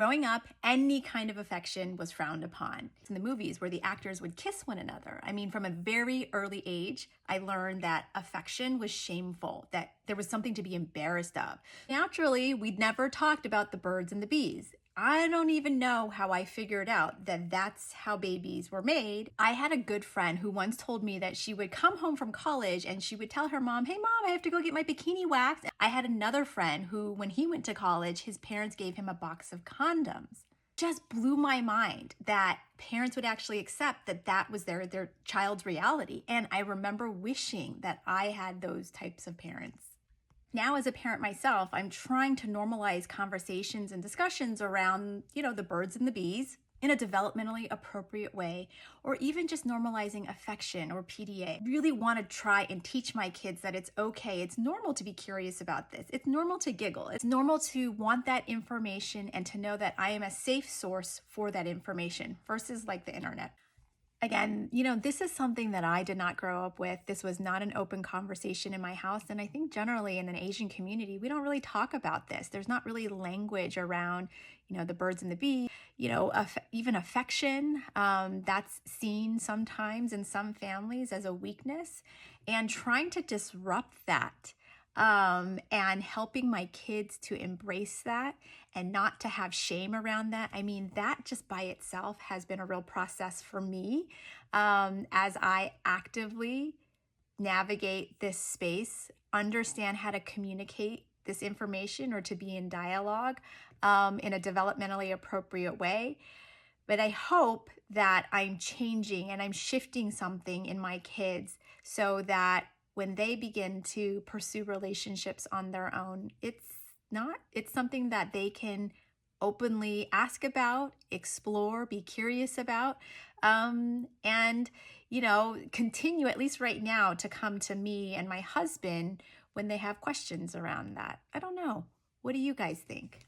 Growing up, any kind of affection was frowned upon. In the movies where the actors would kiss one another. I mean, from a very early age, I learned that affection was shameful, that there was something to be embarrassed of. Naturally, we'd never talked about the birds and the bees. I don't even know how I figured out that that's how babies were made. I had a good friend who once told me that she would come home from college and she would tell her mom, "Hey mom, I have to go get my bikini waxed." I had another friend who, when he went to college, his parents gave him a box of condoms. Just blew my mind that parents would actually accept that that was their child's reality. And I remember wishing that I had those types of parents. Now, as a parent myself, I'm trying to normalize conversations and discussions around, the birds and the bees in a developmentally appropriate way, or even just normalizing affection or PDA. I really want to try and teach my kids that it's okay. It's normal to be curious about this. It's normal to giggle. It's normal to want that information and to know that I am a safe source for that information versus like the internet. Again, this is something that I did not grow up with. This was not an open conversation in my house. And I think generally in an Asian community, we don't really talk about this. There's not really language around, the birds and the bees, even affection. That's seen sometimes in some families as a weakness. And trying to disrupt that and helping my kids to embrace that and not to have shame around that. I mean, that just by itself has been a real process for me as I actively navigate this space, understand how to communicate this information or to be in dialogue in a developmentally appropriate way. But I hope that I'm changing and I'm shifting something in my kids so that when they begin to pursue relationships on their own, it's something that they can openly ask about, explore, be curious about, and, continue, at least right now, to come to me and my husband when they have questions around that. I don't know. What do you guys think?